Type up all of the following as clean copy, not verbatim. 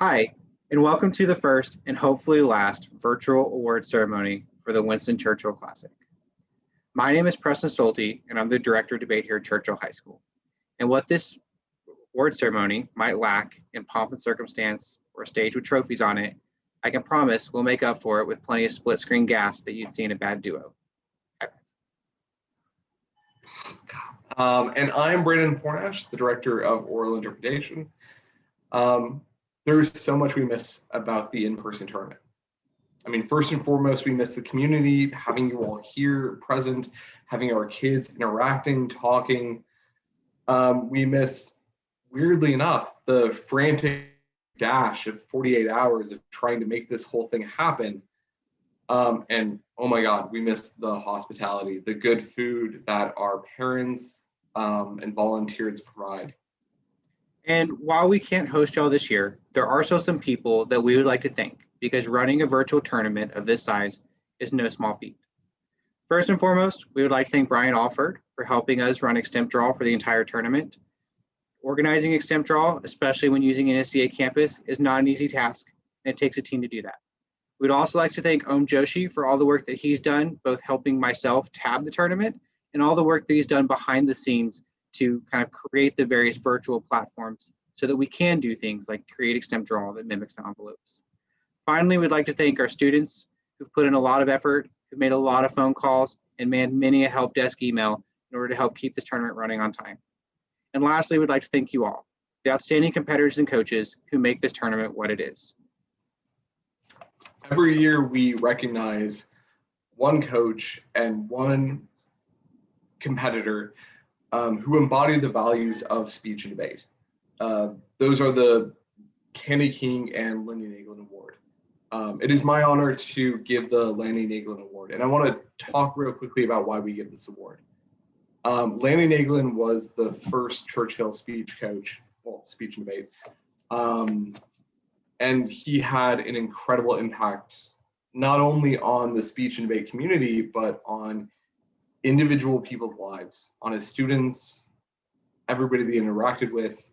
Hi, and welcome to the first and hopefully last virtual award ceremony for the Winston Churchill Classic. My name is Preston Stolte, and I'm the Director of Debate here at Churchill High School. And what this award ceremony might lack in pomp and circumstance or a stage with trophies on it, I can promise we'll make up for it with plenty of split screen gaffes that you'd see in a bad duo. And I'm Brandon Fornash, the Director of Oral Interpretation. There's so much we miss about the in-person tournament. I mean, first and foremost, we miss the community, having you all here present, having our kids interacting, talking. We miss, weirdly enough, the frantic dash of 48 hours of trying to make this whole thing happen. And oh my God, we miss the hospitality, the good food that our parents and volunteers provide. And while we can't host y'all this year, there are still some people that we would like to thank because running a virtual tournament of this size is no small feat. First and foremost, we would like to thank Brian Alford for helping us run Extemp Draw for the entire tournament. Organizing Extemp Draw, especially when using an NSDA campus, is not an easy task, and it takes a team to do that. We'd also like to thank Om Joshi for all the work that he's done, both helping myself tab the tournament and all the work that he's done behind the scenes to kind of create the various virtual platforms so that we can do things like create Extemp Draw that mimics the envelopes. Finally, we'd like to thank our students who've put in a lot of effort, who've made a lot of phone calls, and manned many a help desk email in order to help keep this tournament running on time. And lastly, we'd like to thank you all, the outstanding competitors and coaches who make this tournament what it is. Every year we recognize one coach and one competitor who embody the values of speech and debate. Those are the Candy King and Lanny Naglin Award. It is my honor to give the Lanny Naglin Award, and I want to talk real quickly about why we give this award. Lanny Naglin was the first Churchill speech coach, well, speech and debate, and he had an incredible impact not only on the speech and debate community, but on individual people's lives, on his students, everybody they interacted with.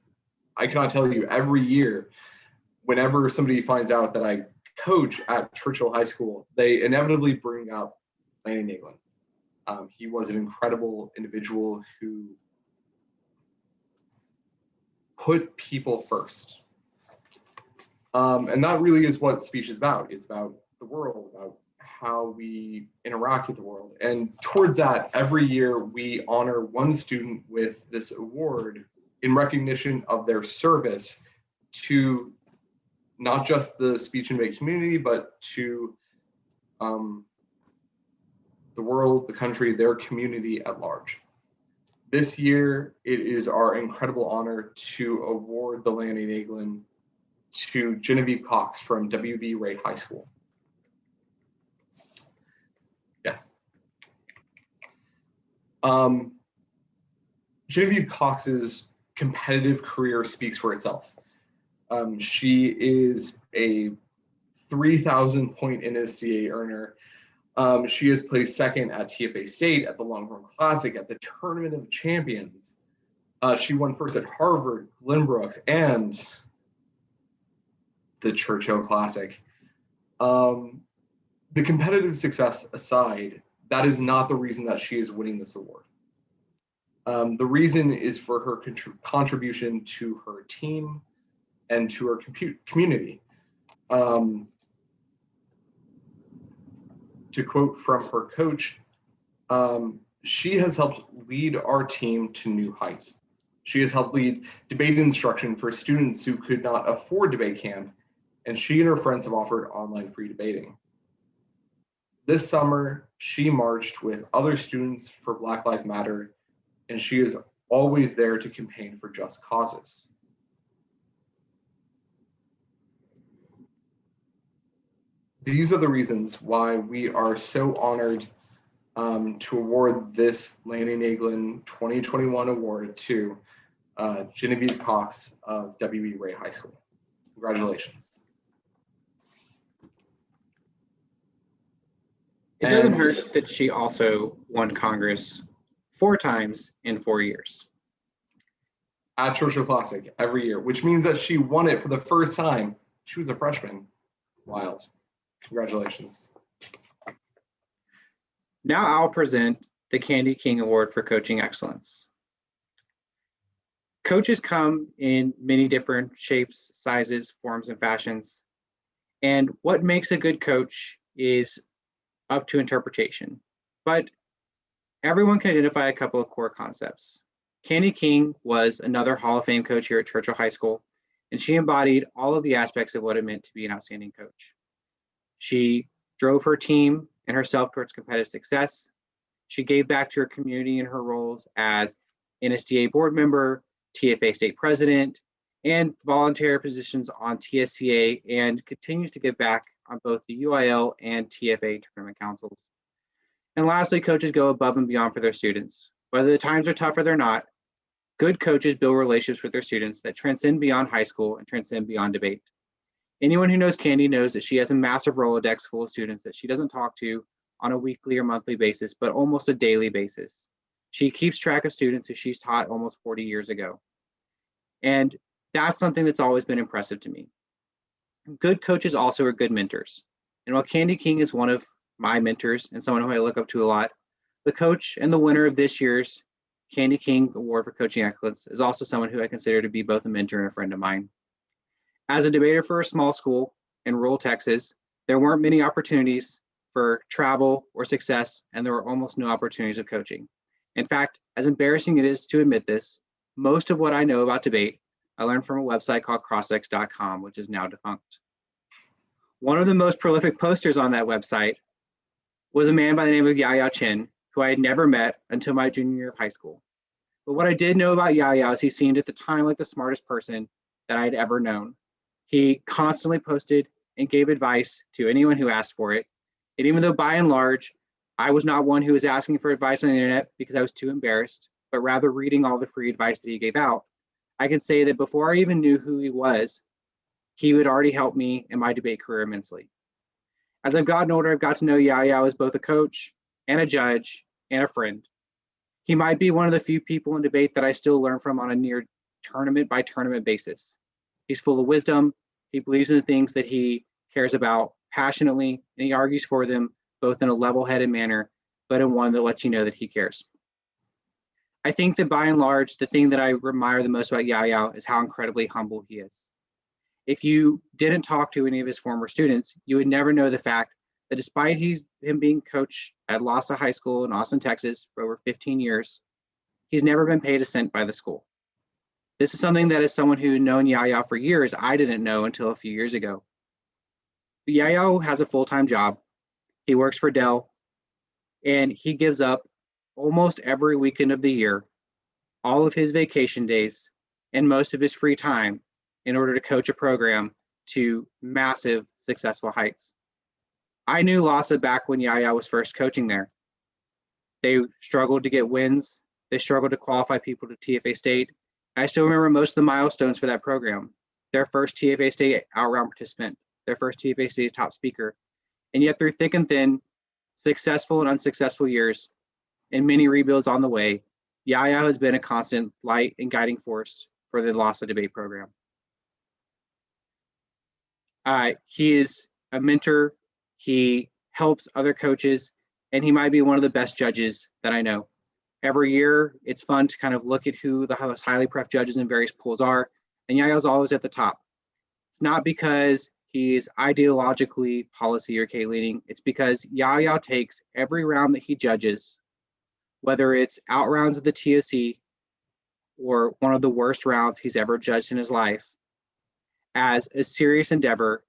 I cannot tell you, every year, whenever somebody finds out that I coach at Churchill High School, they inevitably bring up Lanny Naglin. He was an incredible individual who put people first. And that really is what speech is about. It's about the world, about how we interact with the world. And towards that, every year we honor one student with this award in recognition of their service to not just the speech and debate community, but to the world, the country, their community at large. This year, it is our incredible honor to award the Lanny Naglin to Genevieve Cox from W.B. Ray High School. Yes. Genevieve Cox's competitive career speaks for itself. She is a 3,000 point NSDA earner. She has placed second at TFA State, at the Longhorn Classic, at the Tournament of Champions. She won first at Harvard, Glenbrooks, and the Churchill Classic. The competitive success aside, that is not the reason that she is winning this award. The reason is for her contribution to her team and to her community. To quote from her coach, she has helped lead our team to new heights. She has helped lead debate instruction for students who could not afford debate camp, and she and her friends have offered online free debating. This summer, she marched with other students for Black Lives Matter, and she is always there to campaign for just causes. These are the reasons why we are so honored to award this Lanny Naglin 2021 award to Genevieve Cox of W.B. Ray High School. Congratulations. It doesn't hurt that she also won Congress 4 times in 4 years. At Churchill Classic every year, which means that she won it for the first time She was a freshman. Wild. Congratulations. Now I'll present the Candy King Award for Coaching Excellence. Coaches come in many different shapes, sizes, forms, and fashions. And what makes a good coach is up to interpretation. But everyone can identify a couple of core concepts. Candy King was another Hall of Fame coach here at Churchill High School, and she embodied all of the aspects of what it meant to be an outstanding coach. She drove her team and herself towards competitive success. She gave back to her community in her roles as NSDA board member, TFA state president, and volunteer positions on TSCA, and continues to give back on both the UIL and TFA tournament councils. And lastly, coaches go above and beyond for their students. Whether the times are tough or they're not, good coaches build relationships with their students that transcend beyond high school and transcend beyond debate. Anyone who knows Candy knows that she has a massive Rolodex full of students that she doesn't talk to on a weekly or monthly basis, but almost a daily basis. She keeps track of students who she's taught almost 40 years ago. And that's something that's always been impressive to me. Good coaches also are good mentors. And while Candy King is one of my mentors and someone who I look up to a lot, the coach and the winner of this year's Candy King Award for Coaching Excellence is also someone who I consider to be both a mentor and a friend of mine. As a debater for a small school in rural Texas, there weren't many opportunities for travel or success, and there were almost no opportunities of coaching. In fact, as embarrassing it is to admit this, most of what I know about debate, I learned from a website called crossx.com, which is now defunct. One of the most prolific posters on that website was a man by the name of Yaya Chin, who I had never met until my junior year of high school. But what I did know about Yaya is he seemed at the time like the smartest person that I had ever known. He constantly posted and gave advice to anyone who asked for it. And even though by and large, I was not one who was asking for advice on the internet because I was too embarrassed, but rather reading all the free advice that he gave out, I can say that before I even knew who he was, he would already help me in my debate career immensely. As I've gotten older, I've got to know Yaya as both a coach and a judge and a friend. He might be one of the few people in debate that I still learn from on a near tournament by tournament basis. He's full of wisdom. He believes in the things that he cares about passionately, and he argues for them both in a level-headed manner, but in one that lets you know that he cares. I think that by and large, the thing that I admire the most about Yaya is how incredibly humble he is. If you didn't talk to any of his former students, you would never know the fact that despite him being coach at Lhasa High School in Austin, Texas for over 15 years, he's never been paid a cent by the school. This is something that as someone who had known Yaya for years, I didn't know until a few years ago. But Yaya has a full-time job. He works for Dell, and he gives up almost every weekend of the year, all of his vacation days, and most of his free time in order to coach a program to massive successful heights. I knew Lhasa back when Yaya was first coaching there. They struggled to get wins. They struggled to qualify people to TFA State. I still remember most of the milestones for that program. Their first TFA State out-round participant, their first TFA State top speaker. And yet through thick and thin, successful and unsuccessful years, and many rebuilds on the way, Yaya has been a constant light and guiding force for the Lhasa debate program. He is a mentor. He helps other coaches, and he might be one of the best judges that I know. Every year, it's fun to kind of look at who the most highly pref judges in various pools are, and Yaya's always at the top. It's not because he's ideologically policy or K-leaning. It's because Yaya takes every round that he judges, whether it's out rounds of the TSC or one of the worst rounds he's ever judged in his life, as a serious endeavor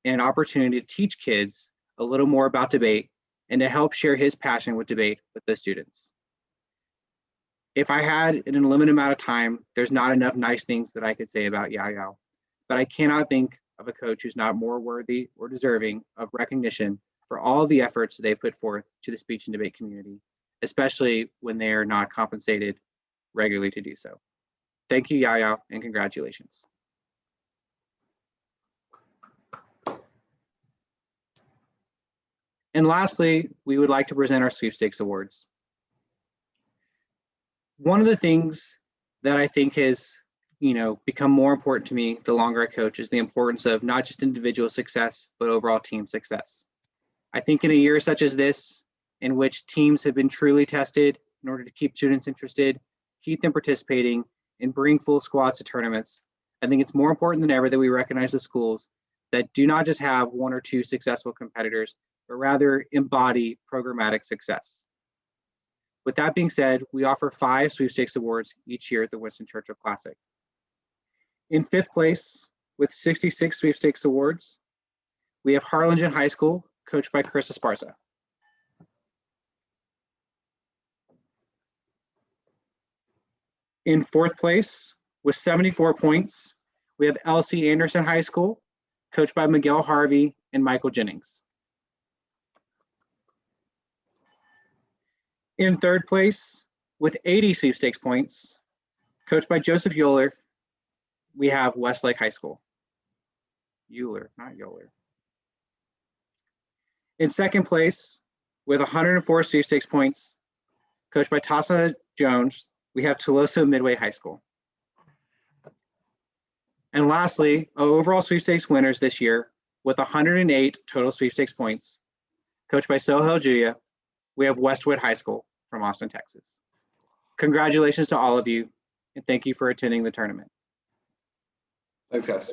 and an opportunity to teach kids a little more about debate and to help share his passion with debate with the students. If I had an unlimited amount of time, there's not enough nice things that I could say about Yaya, but I cannot think of a coach who's not more worthy or deserving of recognition for all the efforts they put forth to the speech and debate community, especially when they are not compensated regularly to do so. Thank you, Yaya, and congratulations. And lastly, we would like to present our sweepstakes awards. One of the things that I think has, become more important to me the longer I coach is the importance of not just individual success, but overall team success. I think in a year such as this, in which teams have been truly tested in order to keep students interested, keep them participating, and bring full squads to tournaments, I think it's more important than ever that we recognize the schools that do not just have one or two successful competitors, but rather embody programmatic success. With that being said, we offer 5 sweepstakes awards each year at the Winston Churchill Classic. In 5th place, with 66 sweepstakes awards, we have Harlingen High School, coached by Chris Esparza. In 4th place, with 74 points, we have LC Anderson High School, coached by Miguel Harvey and Michael Jennings. In 3rd place, with 80 sweepstakes points, coached by Joseph Euler, we have Westlake High School. Euler, not Euler. In 2nd place, with 104 sweepstakes points, coached by Tassa Jones, we have Toloso Midway High School. And lastly, our overall sweepstakes winners this year, with 108 total sweepstakes points, coached by Sohail Julia, we have Westwood High School from Austin, Texas. Congratulations to all of you, and thank you for attending the tournament. Thanks, guys.